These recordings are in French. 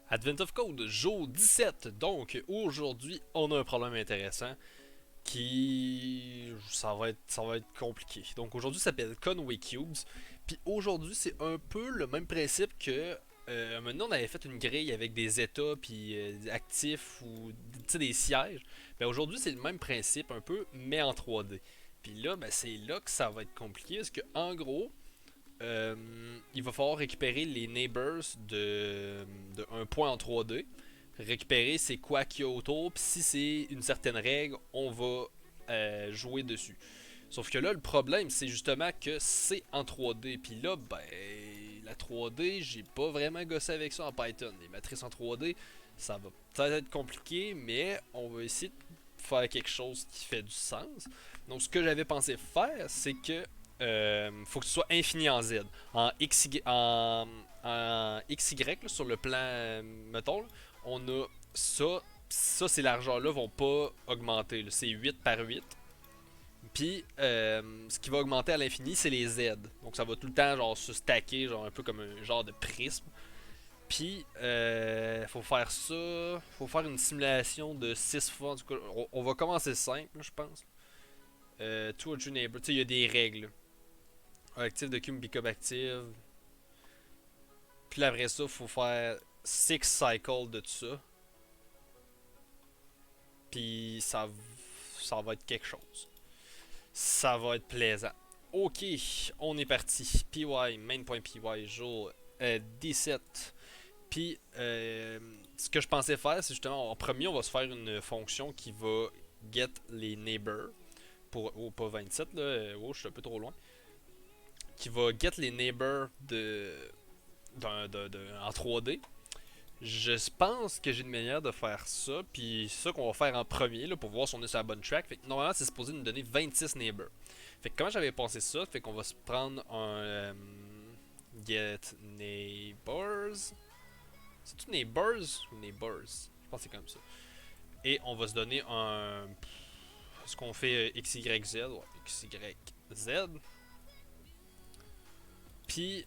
Advent of Code, jour 17. Donc aujourd'hui, on a un problème intéressant qui ça va être compliqué. Donc aujourd'hui, ça s'appelle Conway Cubes. Puis aujourd'hui, c'est un peu le même principe que maintenant on avait fait une grille avec des états puis des actifs ou des sièges. Ben aujourd'hui, c'est le même principe un peu mais en 3D. Puis là, ben, c'est là que ça va être compliqué parce que en gros, euh, il va falloir récupérer les neighbors de un point en 3D, récupérer c'est quoi qu'il y a autour, puis si c'est une certaine règle, on va jouer dessus. Sauf que là, le problème, c'est justement que c'est en 3D, puis là, ben, la 3D, j'ai pas vraiment gossé avec ça en Python. Les matrices en 3D, ça va peut-être être compliqué, mais on va essayer de faire quelque chose qui fait du sens. Donc, ce que j'avais pensé faire, c'est que faut que ce soit infini en Z. En XY là, sur le plan, mettons, là, on a ça. Ça, ces largeurs-là vont pas augmenter. C'est 8 par 8. Puis, ce qui va augmenter à l'infini, c'est les Z. Donc, ça va tout le temps genre se stacker, genre un peu comme un genre de prisme. Puis, faut faire ça. Faut faire une simulation de 6 fois. Du coup, on va commencer simple, je pense. Two or three neighbors. Tu sais, il y a des règles. Active de cube become active. Puis après ça, faut faire 6 cycles de tout ça. Puis ça va être quelque chose. Ça va être plaisant. Ok, on est parti. PY, main.py, jour 17. Puis ce que je pensais faire, c'est justement en premier, on va se faire une fonction qui va get les neighbors. Oh, pas 27 là, oh, je suis un peu trop loin. Qui va get les neighbors en 3D. Je pense que j'ai une manière de faire ça, puis c'est ça qu'on va faire en premier là, pour voir si on est sur la bonne track. Fait que normalement, c'est supposé nous donner 26 neighbors. Fait que comment j'avais pensé ça, fait qu'on va se prendre un get neighbors. C'est tout neighbors ou neighbors? Je pense que c'est comme ça. Et on va se donner un. Ce qu'on fait XYZ, ouais, XYZ. Puis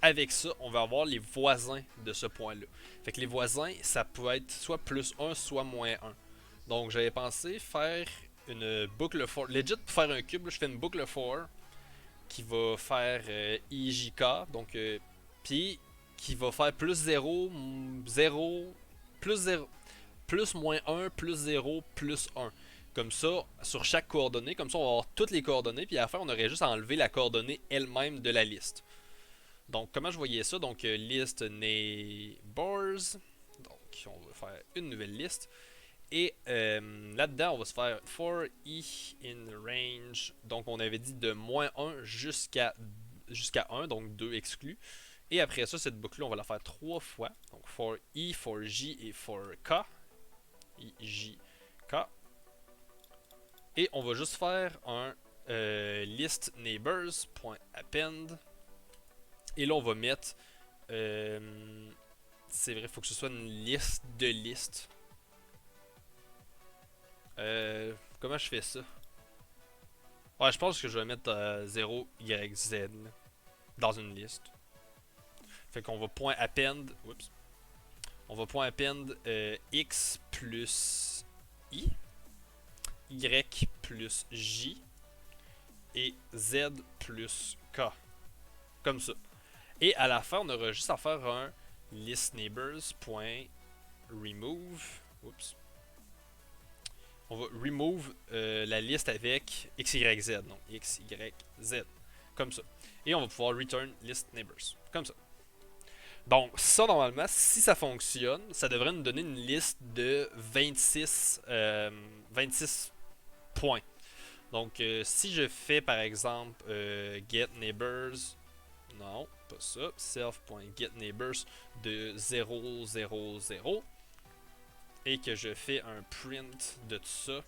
avec ça, on va avoir les voisins de ce point-là. Fait que les voisins, ça peut être soit plus un, soit moins un. Donc j'avais pensé faire une boucle for. Legit, pour faire un cube, là, je fais une boucle for qui va faire IJK. Donc, puis qui va faire plus 0, 0, plus 0, plus moins un, plus 0, plus un. Comme ça, sur chaque coordonnée, comme ça, on va avoir toutes les coordonnées, puis à la fin, on aurait juste à enlever la coordonnée elle-même de la liste. Donc, comment je voyais ça? Donc, liste neighbors. Donc, on va faire une nouvelle liste. Et là-dedans, on va se faire for e in range. Donc, on avait dit de moins un jusqu'à 1, donc 2 exclus. Et après ça, cette boucle-là, on va la faire 3 fois. Donc, for e, for j et for k. I, j, k. Et on va juste faire un list neighbors.append. Et là, on va mettre. C'est vrai, il faut que ce soit une liste de listes. Comment je fais ça? Ouais, je pense que je vais mettre 0, Y, Z là, dans une liste. Fait qu'on va point append. Oups. On va point append X plus I, Y plus J et Z plus K. Comme ça. Et à la fin, on aura juste à faire un list neighbors.remove. Oups. On va remove la liste avec XYZ. Donc XYZ. Comme ça. Et on va pouvoir return list neighbors. Comme ça. Donc, ça, normalement, si ça fonctionne, ça devrait nous donner une liste de 26 points. Donc, si je fais par exemple get neighbors, non, pas ça, self.getNeighbors de 0, 0, 0, et que je fais un print de tout ça,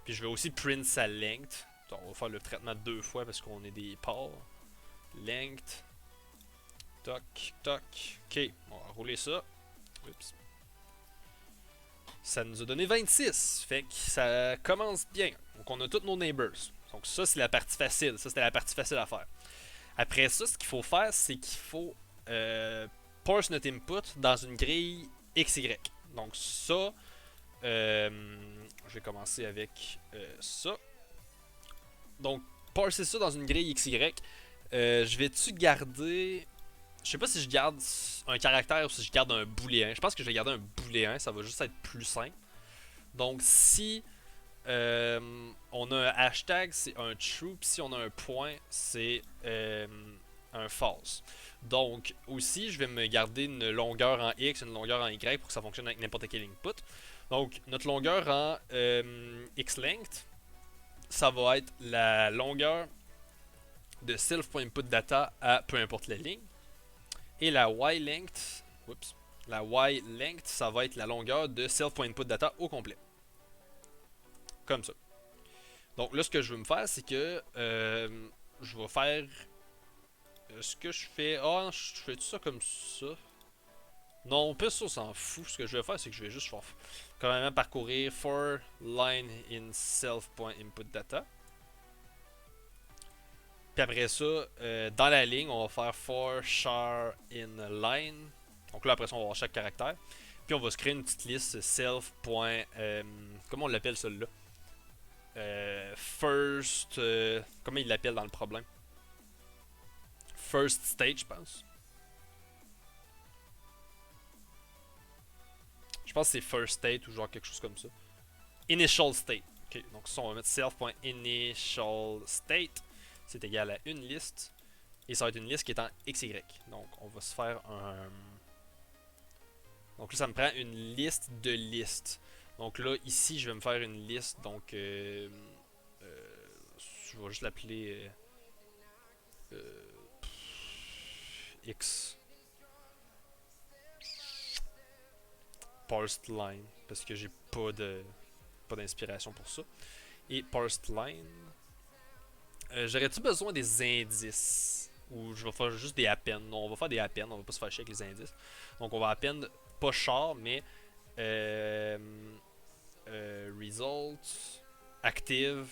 puis je vais aussi print sa length. Donc, on va faire le traitement deux fois parce qu'on est des ports. Length. Toc, toc. Ok, on va rouler ça. Oups. Ça nous a donné 26. Fait que ça commence bien. Donc on a tous nos neighbors. Donc ça, c'est la partie facile. Ça, c'était la partie facile à faire. Après ça, ce qu'il faut faire, c'est qu'il faut parse notre input dans une grille XY. Donc ça, je vais commencer avec ça. Donc, parser ça dans une grille XY. Je vais-tu garder... Je sais pas si je garde un caractère ou si je garde un booléen. Je pense que je vais garder un booléen, ça va juste être plus simple. Donc si on a un hashtag, c'est un true, puis si on a un point, c'est un false. Donc aussi, je vais me garder une longueur en X, une longueur en Y pour que ça fonctionne avec n'importe quel input. Donc notre longueur en X-length, ça va être la longueur de self.inputData à peu importe la ligne. Et la Y-length, la Y-length, ça va être la longueur de self.inputData au complet. Comme ça. Donc là, ce que je veux me faire, c'est que je vais faire... ce que je fais... Ah, je fais tout ça comme ça. Non, plus ça, on s'en fout. Ce que je vais faire, c'est que je vais juste faire quand même parcourir for line in self.inputData. Puis après ça, dans la ligne, on va faire for char in line. Donc là, après ça, on va avoir chaque caractère. Puis on va se créer une petite liste self. Comment on l'appelle celle-là? First. Comment il l'appelle dans le problème? First state, je pense. Je pense que c'est first state ou genre quelque chose comme ça. Initial state. Ok, donc ça, on va mettre self.initial state. C'est égal à une liste. Et ça va être une liste qui est en XY. Donc on va se faire un... Donc là, ça me prend une liste de listes. Donc là, ici, je vais me faire une liste. Donc, je vais juste l'appeler X parsed line. Parce que j'ai pas d'inspiration pour ça. Et parsed line. J'aurais-tu besoin des indices? Ou je vais faire juste des appends? Non, on va faire des appends. On va pas se faire chier avec les indices. Donc on va append pas char, mais result active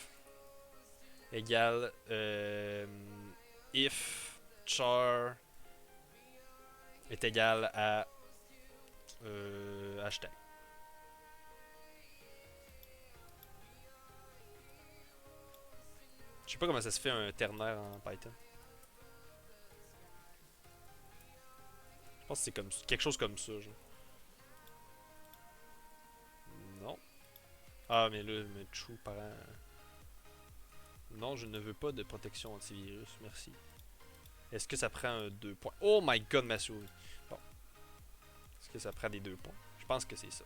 égale if char est égal à hashtag. Je sais pas comment ça se fait un ternaire en Python. Je pense que c'est comme quelque chose comme ça, genre. Non. Ah, mais là, me true parent. Non, je ne veux pas de protection antivirus, merci. Est-ce que ça prend un 2 points? Oh my god, ma souris. Bon. Est-ce que ça prend des 2 points? Je pense que c'est ça.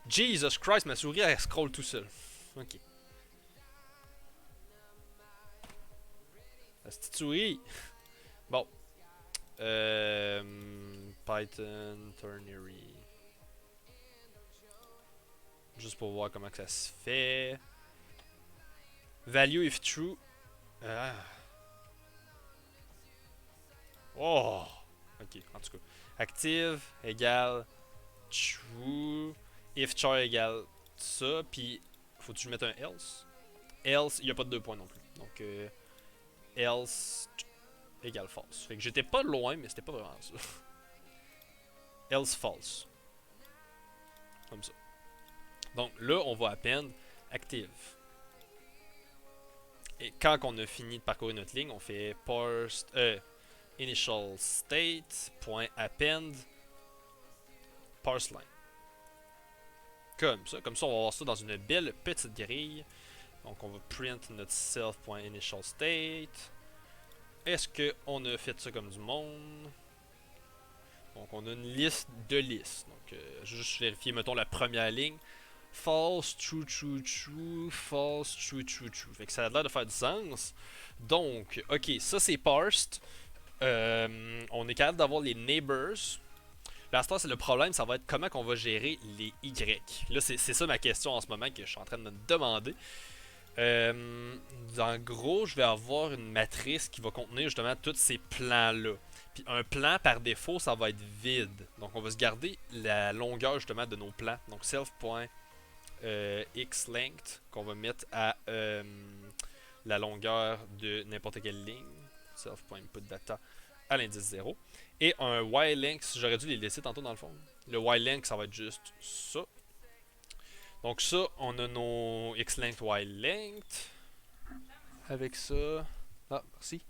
Jesus Christ, ma souris, elle scroll tout seul. Ok. La petite souris. Bon. Python, ternary. Juste pour voir comment que ça se fait. Value if true. Ah. Oh! Ok, en tout cas. Active égale true. If char égale ça. Puis, faut que je mette un else. Else, il n'y a pas de 2 points non plus. Donc, else égale false. Fait que j'étais pas loin, mais c'était pas vraiment ça. Else false. Comme ça. Donc là, on va append active. Et quand on a fini de parcourir notre ligne, on fait parse initial state.append parse line. Comme ça. Comme ça, on va avoir ça dans une belle petite grille. Donc on va print notre self.initial state. Est-ce qu'on a fait ça comme du monde? Donc on a une liste de listes. Donc juste vérifier, mettons, la première ligne. False, true, true, true, false, true, true, true. Fait que ça a l'air de faire du sens. Donc, ok, ça c'est parsed. On est capable d'avoir les neighbors. Là, c'est le problème, ça va être comment qu'on va gérer les Y. Là, c'est ça ma question en ce moment que je suis en train de me demander. En gros, je vais avoir une matrice qui va contenir justement tous ces plans-là. Puis un plan par défaut, ça va être vide. Donc on va se garder la longueur justement de nos plans. Donc self.xLength qu'on va mettre à la longueur de n'importe quelle ligne. Self.inputData à l'indice 0. Et un Y-length, j'aurais dû les laisser tantôt dans le fond. Le Y-length, ça va être juste ça. Donc ça, on a nos X-length, Y-length. Avec ça... Ah, merci.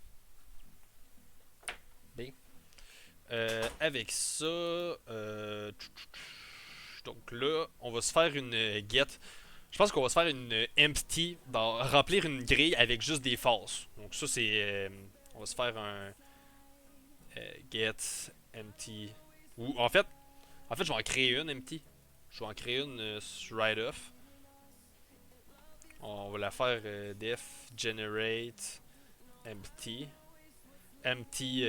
Bien. Avec ça... donc là, on va se faire une get. Je pense qu'on va se faire une empty, remplir une grille avec juste des falses. Donc ça, c'est... on va se faire un get empty. Ou en fait, je vais en créer une empty. Je vais en créer une right off. On va la faire def generate empty. Empty,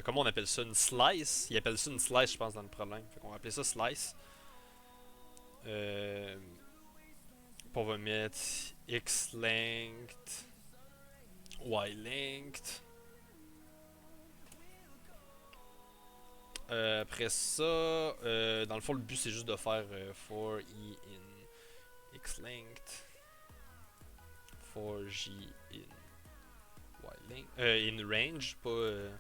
comment on appelle ça? Une slice? Ils appellent ça une slice, je pense, dans le problème. Fait qu'on va appeler ça slice. On va mettre x length, y length. Après ça, dans le fond, le but c'est juste de faire for i in x length, for j in y length, in range, pas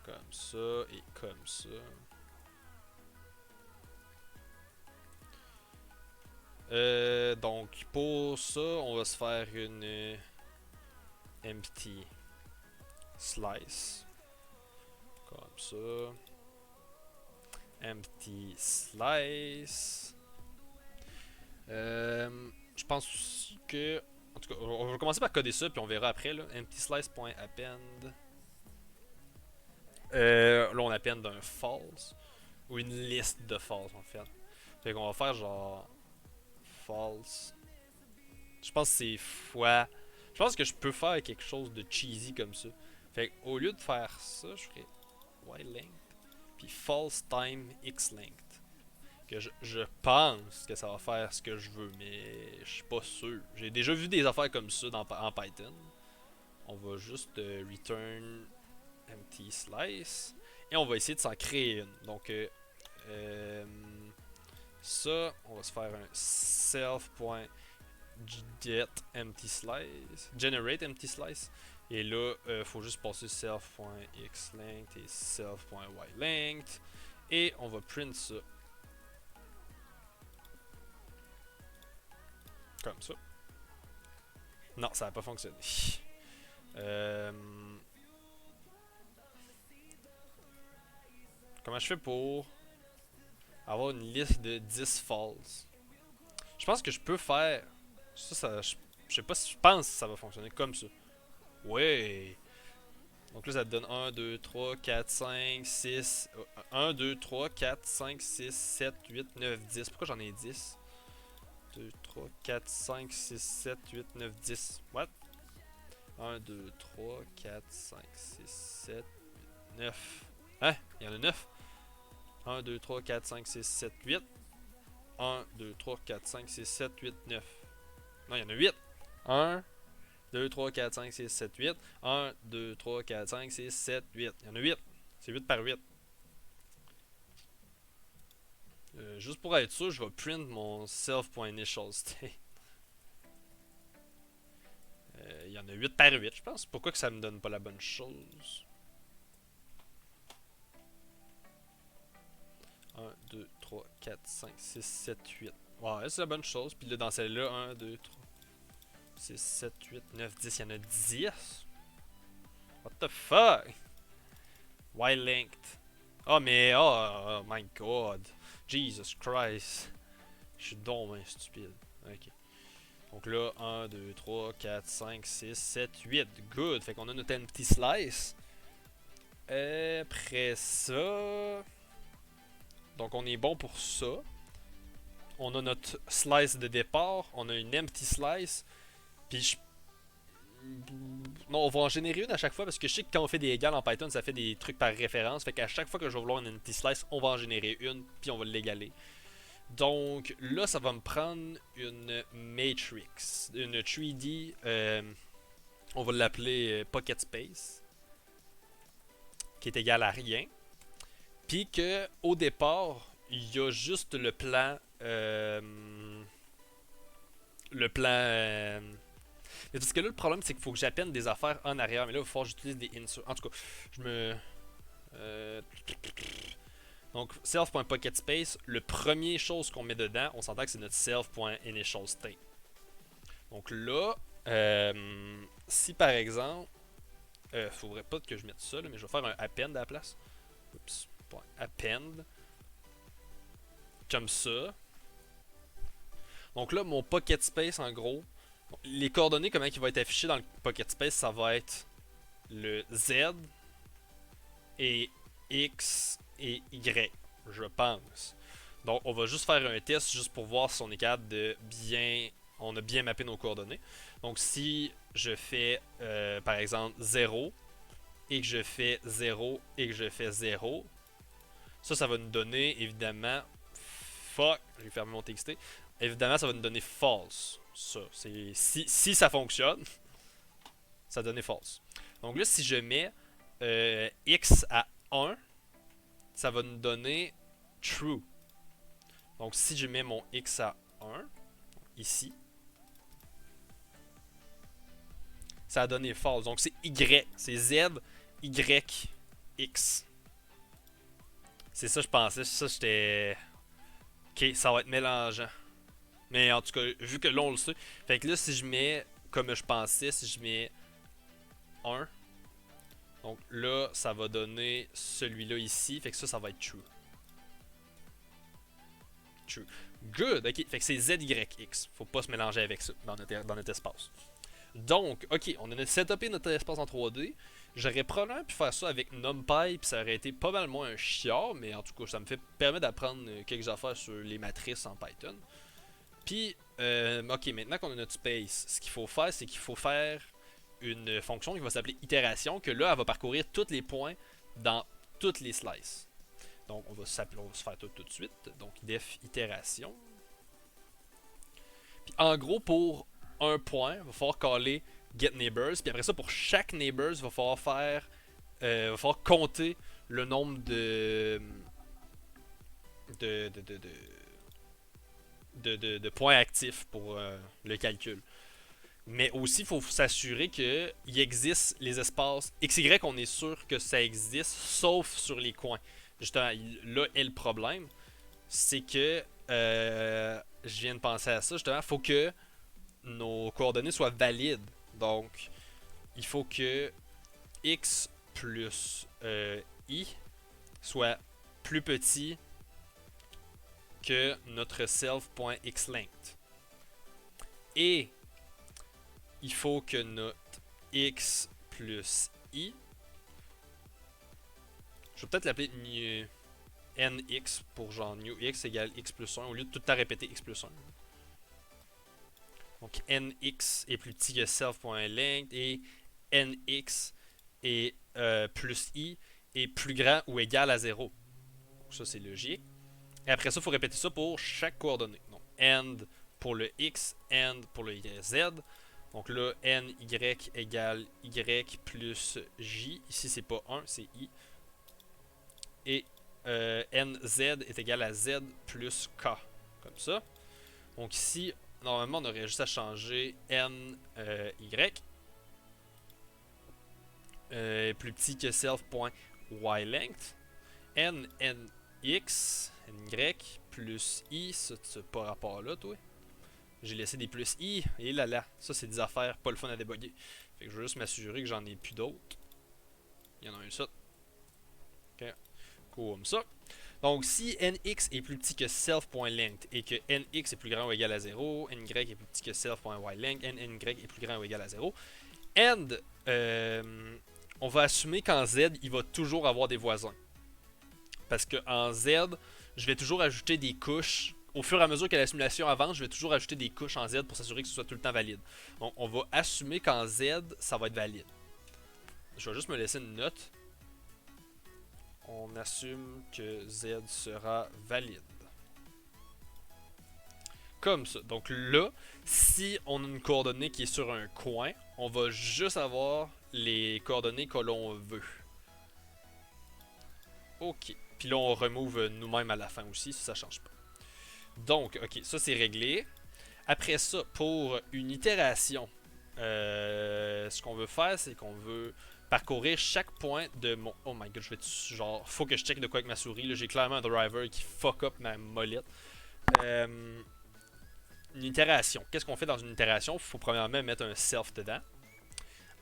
comme ça et comme ça. Donc pour ça, on va se faire une empty slice. Comme ça. Empty slice. Je pense aussi que... En tout cas, on va commencer par coder ça, puis on verra après. Là. Empty slice.append. Là, on append d'un false. Ou une liste de false, en fait. Fait qu'on va faire genre... False. Je pense que c'est fois... Je pense que je peux faire quelque chose de cheesy comme ça. Fait qu'au lieu de faire ça, je ferais y length. Puis false time x length. Que je pense que ça va faire ce que je veux, mais je suis pas sûr. J'ai déjà vu des affaires comme ça en Python. On va juste return empty slice. Et on va essayer de s'en créer une. Donc, ça, on va se faire un self.get empty slice. Generate empty slice. Et là, faut juste passer self.xlength et self.ylength. Et on va print ça. Comme ça. Non, ça n'a pas fonctionné. Comment je fais pour avoir une liste de 10 false? Je pense que je peux faire... je sais pas si je pense que ça va fonctionner comme ça. Ouais! Donc là, ça te donne 1, 2, 3, 4, 5, 6... 1, 2, 3, 4, 5, 6, 7, 8, 9, 10. Pourquoi j'en ai 10? 2, 3, 4, 5, 6, 7, 8, 9, 10. What? 1, 2, 3, 4, 5, 6, 7, 8, 9. Hein? Il y en a 9. 1, 2, 3, 4, 5, 6, 7, 8. 1, 2, 3, 4, 5, 6, 7, 8, 9. Non, il y en a 8. 1, 2, 3, 4, 5, 6, 7, 8. 1, 2, 3, 4, 5, 6, 7, 8. Il y en a 8. C'est 8 par 8. Juste pour être sûr, je vais print mon self.initialState. Il y en a 8 par 8, je pense. Pourquoi que ça me donne pas la bonne chose? 1, 2, 3, 4, 5, 6, 7, 8. Ouais, c'est la bonne chose. Puis là, dans celle-là, 1, 2, 3, 6, 7, 8, 9, 10. Il y en a 10. What the fuck? Y length. Oh, mais. Oh my god. Jesus Christ. Je suis donc stupide. Ok. Donc là, 1, 2, 3, 4, 5, 6, 7, 8. Good. Fait qu'on a notre empty slice. Après ça. Donc on est bon pour ça. On a notre slice de départ. On a une empty slice. Puis non, on va en générer une à chaque fois parce que je sais que quand on fait des égales en Python, ça fait des trucs par référence. Fait qu'à chaque fois que je vais vouloir une empty slice, on va en générer une. Puis on va l'égaler. Donc là, ça va me prendre une matrix, une 3D, on va l'appeler Pocket Space, qui est égal à rien. Puis que au départ, il y a juste le plan. Mais Et parce que là, le problème, c'est qu'il faut que j'appelle des affaires en arrière. Mais là, il va falloir que j'utilise des inserts. En tout cas, je me... Euh... Donc, self.pocketSpace, le premier chose qu'on met dedans, on s'entend que c'est notre self.initialState. Donc là, si par exemple, faudrait pas que je mette ça, là, mais je vais faire un append à la place. Oups, append. Comme ça. Donc là, mon pocket space, en gros, les coordonnées, comment ils vont être affichés dans le pocket space, ça va être le Z et X et Y, je pense. Donc, on va juste faire un test juste pour voir si on est capable de bien... On a bien mappé nos coordonnées. Donc, si je fais, par exemple, 0 et que je fais 0 et que je fais 0, ça va nous donner, évidemment... Fuck, j'ai fermé mon TXT. Évidemment, ça va nous donner false. Ça, c'est si ça fonctionne, ça va donner false. Donc là, si je mets x à 1, ça va nous donner true. Donc si je mets mon x à 1, ici, ça va donner false. Donc c'est y, c'est z, y, x. C'est ça je pensais, ça j'étais... Ok, ça va être mélangeant. Mais en tout cas, vu que là on le sait, fait que là si je mets, comme je pensais, si je mets 1, donc là ça va donner celui-là ici, fait que ça va être true. True. Good, ok, fait que c'est ZYX, faut pas se mélanger avec ça dans notre espace. Donc, ok, on a setupé notre espace en 3D. J'aurais probablement pu faire ça avec NumPy, puis ça aurait été pas mal moins un chiard, mais en tout cas, ça me permet d'apprendre quelques affaires sur les matrices en Python. Puis, ok, maintenant qu'on a notre space, ce qu'il faut faire, c'est qu'il faut faire une fonction qui va s'appeler itération, que là, elle va parcourir tous les points dans toutes les slices. Donc, on va se faire tout de suite. Donc, def itération. Puis, en gros, pour un point, il va falloir caller getNeighbors. Puis après ça, pour chaque neighbors, il va falloir faire, va falloir compter le nombre de points actifs pour le calcul. Mais aussi, il faut s'assurer qu'il existe les espaces XY, on est sûr que ça existe, sauf sur les coins. Justement, là est le problème. C'est que je viens de penser à ça, justement, il faut que nos coordonnées soient valides. Donc, il faut que x plus i soit plus petit que notre self.xlength. Et il faut que notre x plus i, je vais peut-être l'appeler nx pour genre new x égale x plus 1 au lieu de tout le temps répéter x plus 1. Donc nx est plus petit que self.length et nx est plus i est plus grand ou égal à 0. Donc ça c'est logique. Et après ça, il faut répéter ça pour chaque coordonnée. Donc end pour le x, end pour le z. Donc là, ny égale y plus j. Ici, c'est pas 1, c'est i. Et nz est égal à z plus k. Comme ça. Donc ici, normalement, on aurait juste à changer ny plus petit que self.ylength. nx, ny plus i, ça c'est pas rapport là, toi. J'ai laissé des plus i, et là là, ça c'est des affaires pas le fun à déboguer. Fait que je veux juste m'assurer que j'en ai plus d'autres. Il y en a un ça. Ok, comme ça. Donc si nx est plus petit que self.length et que nx est plus grand ou égal à 0, ny est plus petit que self.ylength, ny est plus grand ou égal à 0, end, on va assumer qu'en z, il va toujours avoir des voisins. Parce qu'en z, je vais toujours ajouter des couches. Au fur et à mesure que la simulation avance, je vais toujours ajouter des couches en z pour s'assurer que ce soit tout le temps valide. Donc on va assumer qu'en z, ça va être valide. Je vais juste me laisser une note. On assume que z sera valide. Comme ça. Donc là, si on a une coordonnée qui est sur un coin, on va juste avoir les coordonnées que l'on veut. Ok. Puis là, on remove nous-mêmes à la fin aussi, si ça ne change pas. Donc, ok, ça c'est réglé. Après ça, pour une itération, ce qu'on veut faire, c'est qu'on veut parcourir chaque point de mon... Oh my god, je vais... Genre, faut que je check de quoi avec ma souris. Là, j'ai clairement un driver qui fuck up ma molette. Une itération. Qu'est-ce qu'on fait dans une itération? Il faut premièrement mettre un self dedans.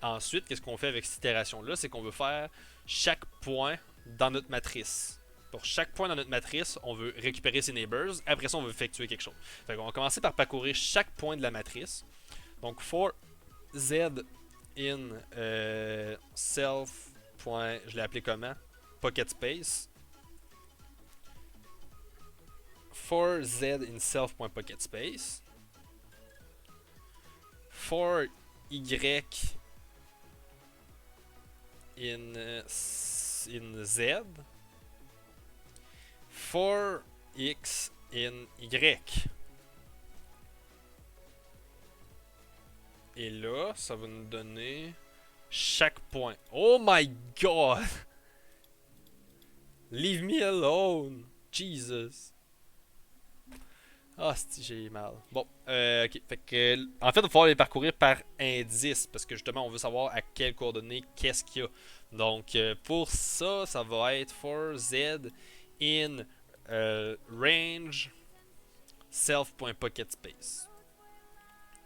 Ensuite, qu'est-ce qu'on fait avec cette itération-là? C'est qu'on veut faire chaque point dans notre matrice. Pour chaque point dans notre matrice, on veut récupérer ses neighbors. Après ça, on veut effectuer quelque chose. Fait qu'on va commencer par parcourir chaque point de la matrice. Donc, for z in self. Je l'ai appelé comment? Pocket space. For z in self.pocket space. For y in z. For x in y. Et là, ça va nous donner chaque point. Oh my god! Leave me alone! Jesus! Ah, j'ai mal. Bon, ok. Fait que, en fait, il va falloir les parcourir par indice, parce que justement, on veut savoir à quelles coordonnées, qu'est-ce qu'il y a. Donc, pour ça, ça va être for z in range self.pocketspace.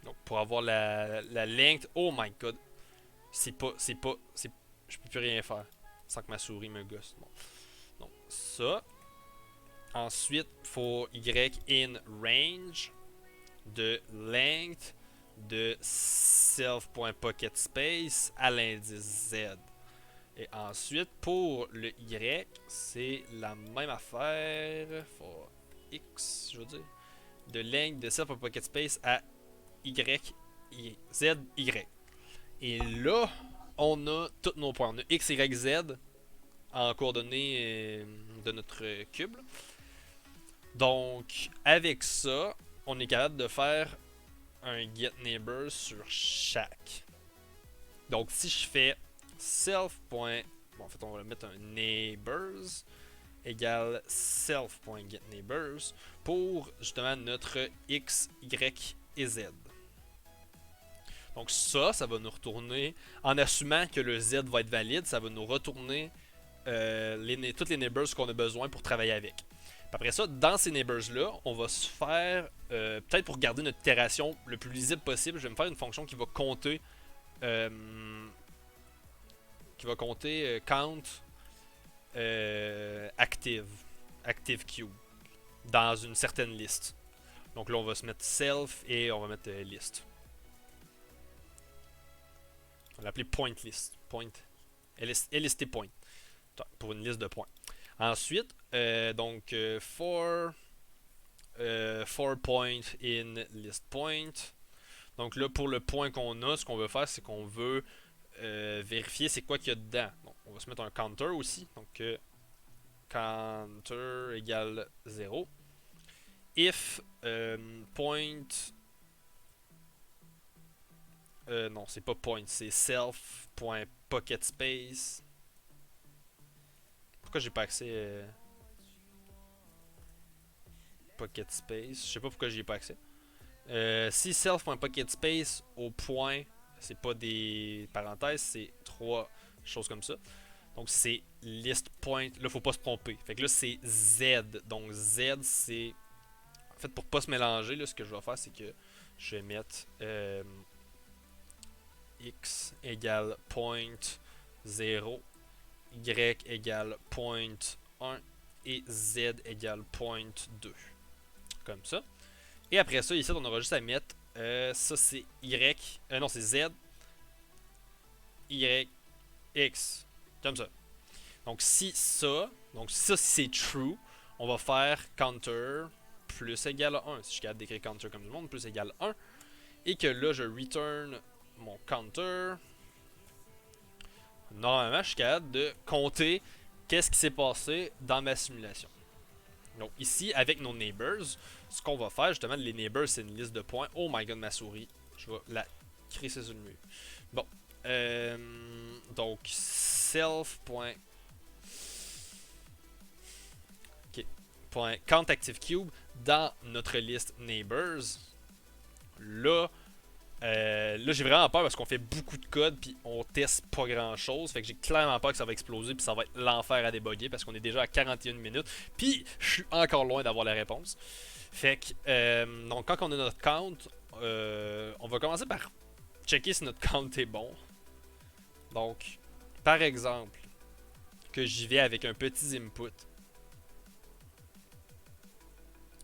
Donc, pour avoir la length. Oh my god! Je peux plus rien faire sans que ma souris me gosse. Bon. Donc, ça. Ensuite, for y in range de length de self.pocketspace à l'indice z. Et ensuite, pour le y, c'est la même affaire. For x, je veux dire. De length de self.pocketspace à z, y. Et là, on a tous nos points. On a x, y, z en coordonnées de notre cube. Donc, avec ça, on est capable de faire un get neighbor sur chaque. Donc, si je fais self. Bon, en fait, on va mettre un neighbors égale self.getNeighbors pour justement notre x, y et z. Donc ça va nous retourner, en assumant que le z va être valide, ça va nous retourner toutes les neighbors qu'on a besoin pour travailler avec. Après ça, dans ces neighbors-là, on va se faire, peut-être pour garder notre itération le plus lisible possible, je vais me faire une fonction qui va compter count active cube dans une certaine liste. Donc là, on va se mettre self et on va mettre list. On va l'appeler point list. Point. LST point. Pour une liste de points. Ensuite, donc for point in list point. Donc là, pour le point qu'on a, ce qu'on veut faire, c'est qu'on veut vérifier c'est quoi qu'il y a dedans. Bon, on va se mettre un counter aussi. Donc counter égale 0. If point. Non, c'est pas point, c'est self.pocketspace. Pourquoi j'ai pas accès Pocket Space? Je sais pas pourquoi j'y ai pas accès. Si self.pocketspace au point, c'est pas des parenthèses, c'est trois choses comme ça. Donc c'est list point. Là, faut pas se tromper. Fait que là, c'est Z. Donc Z, c'est. En fait, pour pas se mélanger, là, ce que je vais faire, c'est que je vais mettre x égale point 0, y égale point 1 et z égale point 2. Comme ça. Et après ça, ici, on aura juste à mettre ça, c'est y. Non, c'est z, y, x. Comme ça. Donc, si ça c'est true, on va faire counter plus égal à 1. Si je suis capable d'écrire counter comme tout le monde, plus égal à 1. Et que là, je return mon counter. Normalement, je suis capable de compter qu'est-ce qui s'est passé dans ma simulation. Donc ici, avec nos neighbors, ce qu'on va faire, justement, les neighbors, c'est une liste de points. Oh my god, ma souris. Je vais la crisser sur le mur. Bon. Donc, self. Ok. Count active cube dans notre liste neighbors. Là, Là, j'ai vraiment peur parce qu'on fait beaucoup de code puis on teste pas grand chose. Fait que j'ai clairement peur que ça va exploser puis ça va être l'enfer à débugger parce qu'on est déjà à 41 minutes. Puis je suis encore loin d'avoir la réponse. Fait que, donc quand on a notre count, on va commencer par checker si notre count est bon. Donc, par exemple, que j'y vais avec un petit input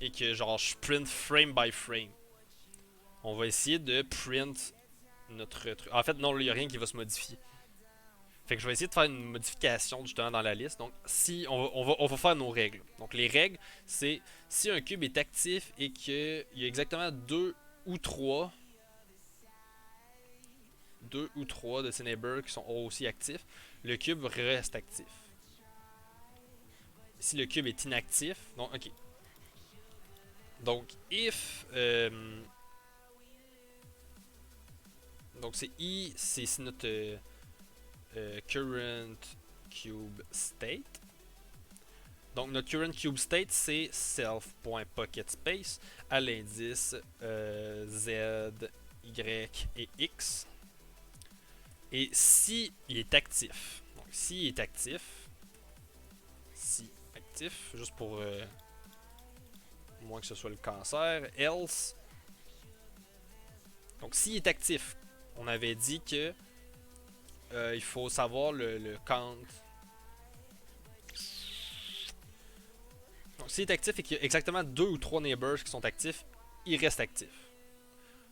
et que genre je print frame by frame. On va essayer de print notre truc. En fait, non, il n'y a rien qui va se modifier. Fait que je vais essayer de faire une modification justement dans la liste. Donc, si on va faire nos règles. Donc, les règles, c'est si un cube est actif et qu'il y a exactement deux ou trois de ces neighbors qui sont aussi actifs, le cube reste actif. Si le cube est inactif, donc, ok. Donc, if. Donc, c'est I, c'est notre current cube state. Donc, notre current cube state, c'est self.pocketSpace à l'indice Z, Y et X. Et si il est actif, donc s'il est actif, juste pour moins que ce soit le cancer, else. Donc, s'il est actif, on avait dit que il faut savoir le count. Donc, s'il est actif et qu'il y a exactement 2 ou 3 neighbors qui sont actifs, il reste actif.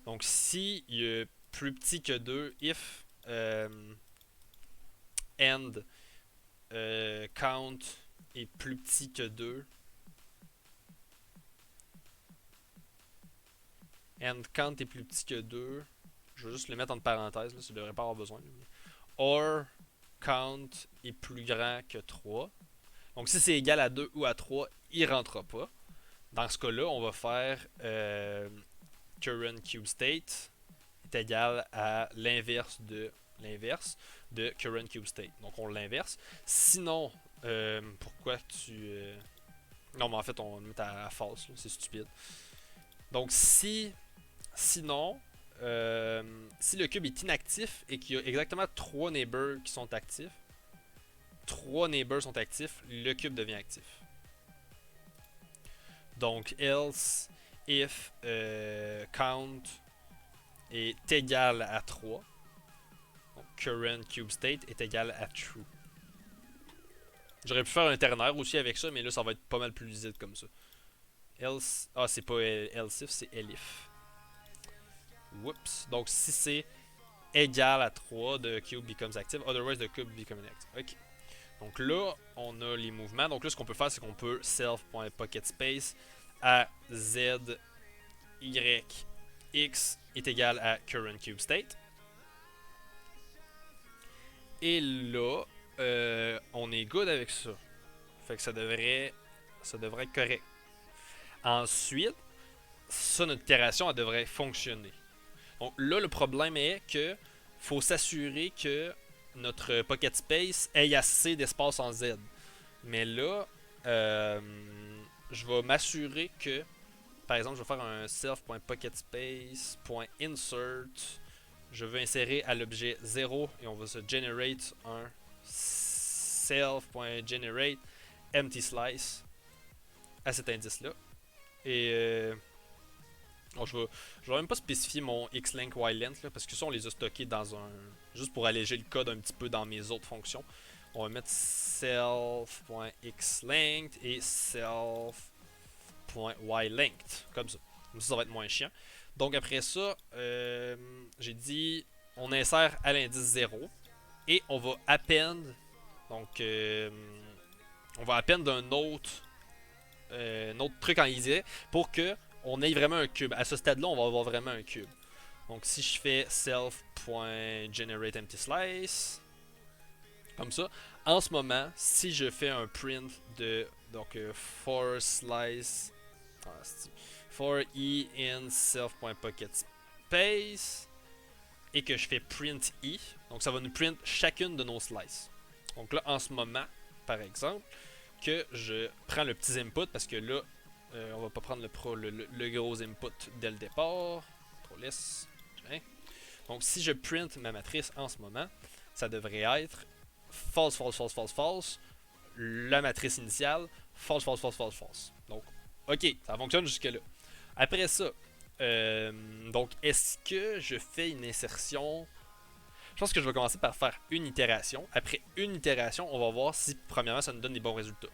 Donc, si il est plus petit que 2, if end count est plus petit que 2, end count est plus petit que 2, je vais juste le mettre entre parenthèses, là, ça ne devrait pas avoir besoin. Or count est plus grand que 3. Donc si c'est égal à 2 ou à 3, il ne rentrera pas. Dans ce cas-là, on va faire current cube state est égal à l'inverse de current cube state. Donc on l'inverse. Sinon, pourquoi tu... Non, mais en fait, on le met à false, c'est stupide. Donc sinon, si le cube est inactif et qu'il y a exactement 3 neighbors qui sont actifs, 3 neighbors sont actifs, le cube devient actif. Donc, else if count est égal à 3, donc current cube state est égal à true. J'aurais pu faire un ternaire aussi avec ça, mais là, ça va être pas mal plus lisible comme ça. Else, c'est pas else if, c'est elif. Oups. Donc, si c'est égal à 3, the cube becomes active, otherwise the cube becomes inactive. Ok. Donc là, on a les mouvements. Donc là, ce qu'on peut faire, c'est qu'on peut self.pocketSpace à Z, Y, X est égal à current cube state. Et là, on est good avec ça. Fait que ça devrait être correct. Ensuite, ça, notre itération, elle devrait fonctionner. Donc là, le problème est que faut s'assurer que notre pocket space ait assez d'espace en Z. Mais là, je vais m'assurer que, par exemple, je vais faire un self.pocketspace.insert. Je veux insérer à l'objet 0 et on va se generate un self.generate empty slice à cet indice-là. Et bon, je vais même pas spécifier mon xlength ylength là, parce que ça on les a stockés dans un... Juste pour alléger le code un petit peu dans mes autres fonctions. On va mettre self.xlength et self.ylength. Comme ça. Comme ça va être moins chiant. Donc après ça, j'ai dit on insère à l'indice 0 et on va append. Donc on va append d'un autre truc en easy pour que on ait vraiment un cube. À ce stade-là, on va avoir vraiment un cube. Donc si je fais self.generateEmptySlice comme ça, en ce moment, si je fais un print de donc for slice for e in self.pocketSpace et que je fais print e, donc ça va nous print chacune de nos slices. Donc là, en ce moment, par exemple, que je prends le petit input parce que là, on va pas prendre le gros input dès le départ. Trop lisse. Hein? Donc si je print ma matrice en ce moment, ça devrait être false, false, false, false, false, la matrice initiale, false, false, false, false, false. Donc, ok, ça fonctionne jusque-là. Après ça, donc est-ce que je fais une insertion? Je pense que je vais commencer par faire une itération. Après une itération, on va voir si premièrement ça nous donne des bons résultats.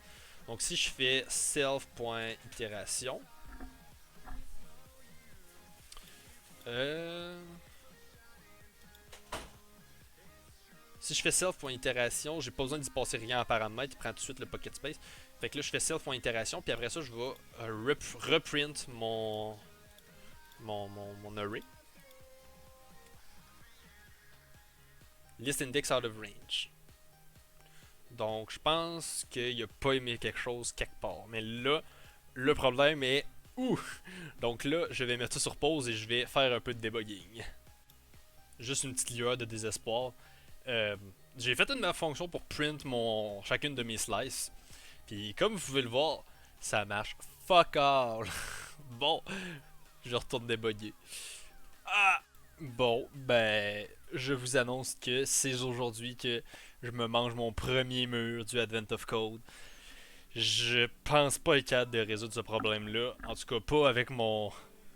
Donc si je fais self.itération, si je fais self.itération, j'ai pas besoin d'y passer rien en paramètres, il prend tout de suite le pocket space. Fait que là je fais self.itération, puis après ça je vais reprint mon array. List index out of range. Donc je pense qu'il a pas aimé quelque chose quelque part. Mais là, le problème est ouh! Donc là, je vais mettre ça sur pause et je vais faire un peu de debugging. Juste une petite lueur de désespoir. J'ai fait une fonction pour print chacune de mes slices. Puis comme vous pouvez le voir, ça marche fuck all. Bon, je retourne débugger. Ah! Bon, ben, je vous annonce que c'est aujourd'hui que je me mange mon premier mur du Advent of Code. Je pense pas être capable de résoudre ce problème-là. En tout cas, pas avec mon.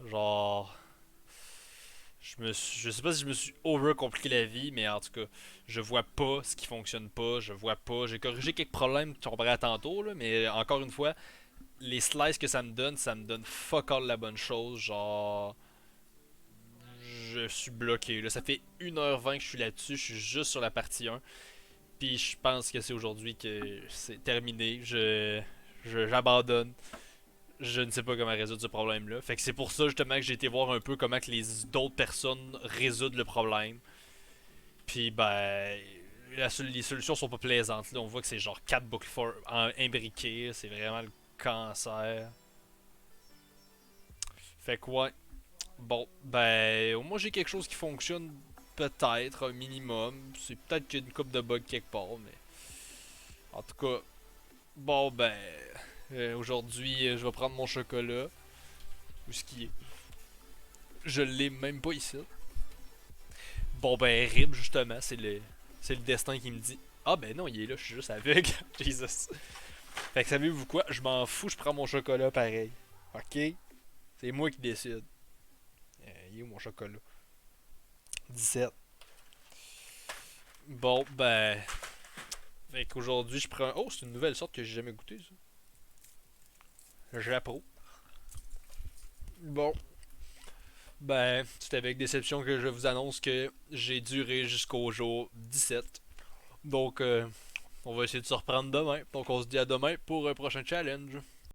Genre. Je sais pas si je me suis overcompliqué la vie, mais en tout cas, je vois pas ce qui fonctionne pas. Je vois pas. J'ai corrigé quelques problèmes qui ont à tantôt, là, mais encore une fois, les slices que ça me donne fuck all la bonne chose. Genre. Je suis bloqué. Là. Ça fait 1h20 que je suis là-dessus. Je suis juste sur la partie 1. Puis je pense que c'est aujourd'hui que c'est terminé. J'abandonne. Je ne sais pas comment résoudre ce problème-là. Fait que c'est pour ça justement que j'ai été voir un peu comment que les d'autres personnes résoudent le problème. Puis ben, les solutions sont pas plaisantes. Là, on voit que c'est genre 4 boucles imbriquées. C'est vraiment le cancer. Fait que ouais. Bon, ben, au moins j'ai quelque chose qui fonctionne peut-être, un minimum. C'est peut-être qu'il y a une coupe de bugs quelque part, mais. En tout cas, bon, ben. Aujourd'hui, je vais prendre mon chocolat. Où est-ce qu'il est? Je l'ai même pas ici. Bon, ben, RIP, justement, c'est le destin qui me dit. Ah, ben non, il est là, je suis juste aveugle. Jesus. Fait que savez-vous quoi? Je m'en fous, je prends mon chocolat pareil. Ok? C'est moi qui décide. Il est où mon chocolat? 17. Bon, ben. Fait qu'aujourd'hui, je prends. Oh, c'est une nouvelle sorte que j'ai jamais goûté, ça. J'approuve. Bon. Ben, c'est avec déception que je vous annonce que j'ai duré jusqu'au jour 17. Donc, on va essayer de se reprendre demain. Donc, on se dit à demain pour un prochain challenge.